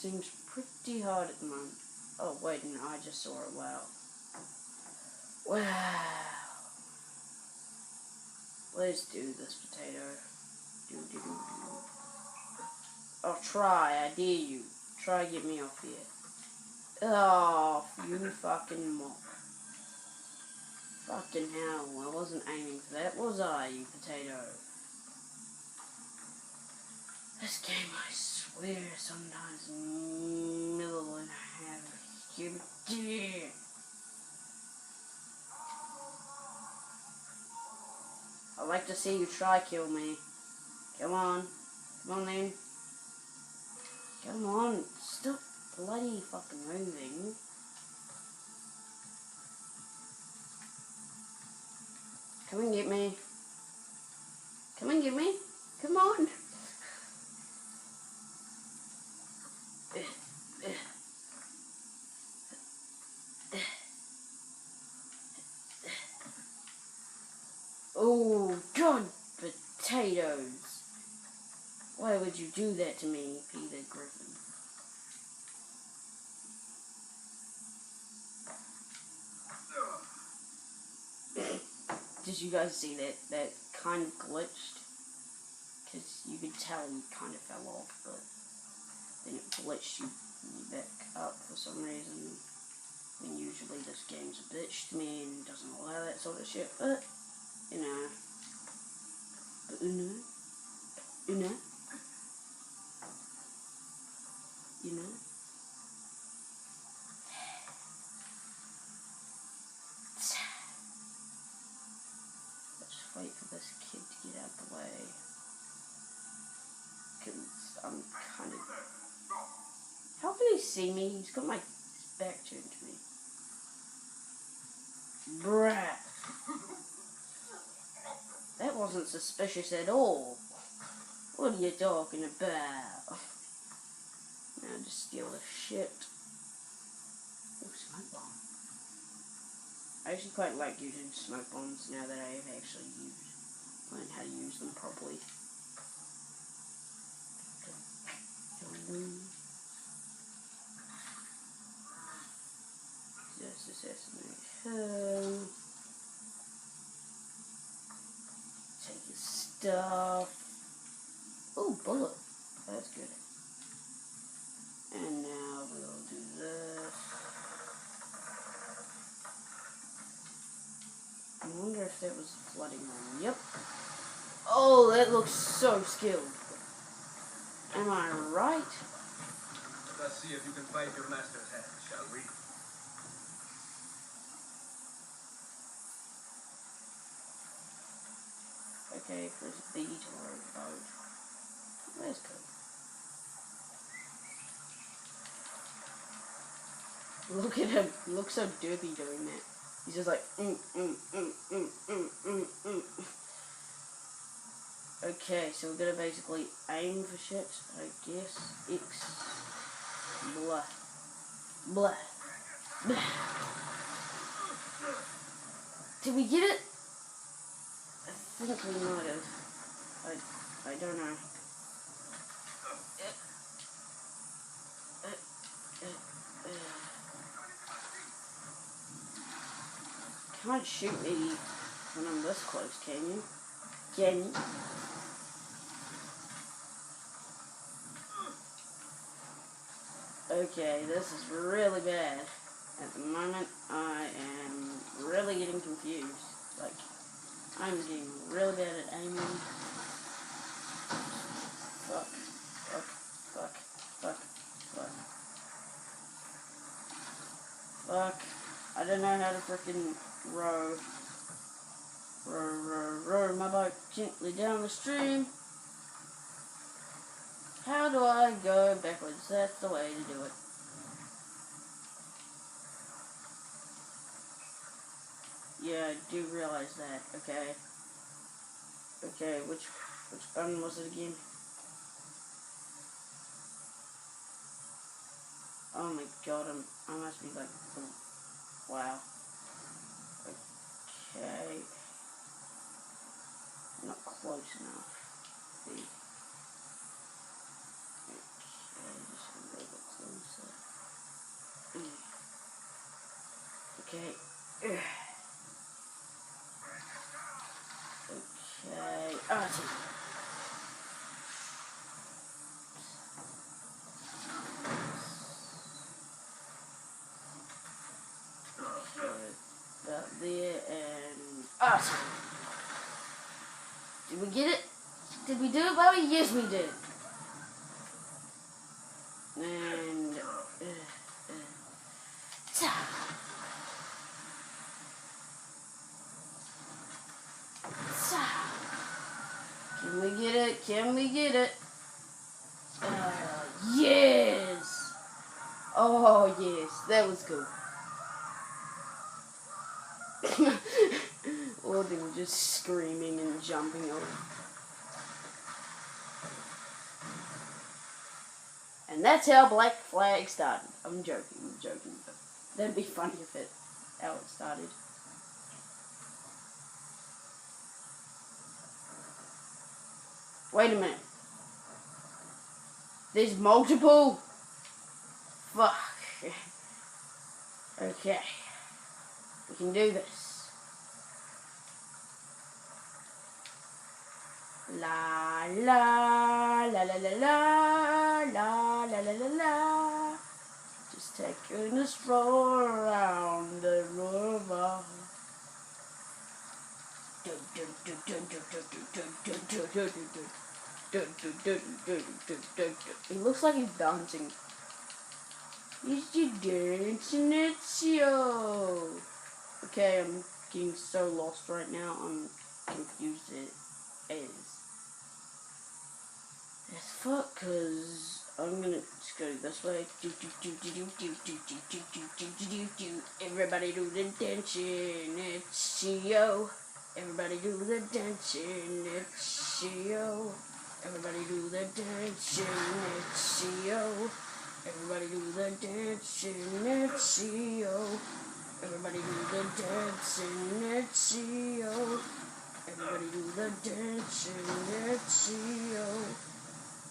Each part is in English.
seems pretty hard at the moment. Oh, wait, no, I just saw it. Wow. Wow. Let's do this, potato. Do. Oh, try. I dare you. Try get me off here. Oh, you fucking mock. Fucking hell. I wasn't aiming for that, was I, you potato? This game, I swear, sometimes middle and half stupid. I'd like to see you try kill me. Come on. Come on then. Come on. Stop bloody fucking moving. Come and get me. Come and get me. Come on. Oh, God, potatoes. Why would you do that to me, Peter Griffin? Did you guys see that? That kind of glitched? Because you could tell he kind of fell off, but then it glitched you back up for some reason. And usually this game's a bitch to me and doesn't allow that sort of shit, but, you know. But, you know. Let's wait for this kid to get out the way. Because I'm kind of... How can he see me? He's got my back turned to me. Bruh. That wasn't suspicious at all. What are you talking about? Now just steal the shit. Oh, smoke bomb. I actually quite like using smoke bombs now that I have actually learned how to use them properly. Just assassination. Take his stuff. Oh, bullet. That's good. And now we'll do this. I wonder if that was a flooding one. Yep. Oh, that looks so skilled. Am I right? Let's see if you can fight your master's hand, shall we? Okay, press B to reload. That's good. Look at him. He looks so derpy doing that. He's just like, Okay, so we're gonna basically aim for shit, I guess. X. Blah. Blah. Blah. Did we get it? I think we might have. I don't know. Can't shoot me when I'm this close, can you? Can you? Okay, this is really bad. At the moment, I am really getting confused. Like, I'm getting really bad at aiming. Fuck. I don't know how to frickin' row my boat gently down the stream. How do I go backwards? That's the way to do it. Yeah, I do realize that. Okay. Okay, which button was it again? Oh my god, I must be like, oh, wow. Okay. Not close enough. See? Okay, just a little bit button. Did we get it? Did we do it, Bobby? Yes, we did. And can we get it? Can we get it? Yes! Oh, yes. That was cool. All of them just screaming and jumping over. And that's how Black Flag started. I'm joking, but that'd be funny if it, how it started. Wait a minute. There's multiple? Fuck. Okay. We can do this. La la la la la la la la la la la. Just taking a stroll around the river. He looks like he's dancing. Is you dancing? It's you. Okay, I'm getting so lost right now. I'm confused as fuck, cause I'm gonna just go this way. Everybody do the dancing, it's you. Everybody do the dancing, it's you. Everybody do the dancing, it's you. Everybody do the dancing, it's you. Everybody do the dancing, it's you. Everybody do the dancing, it's you.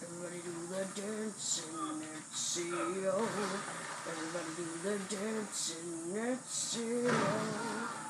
Everybody do the dancing, it's you. Everybody do the dancing, it's you.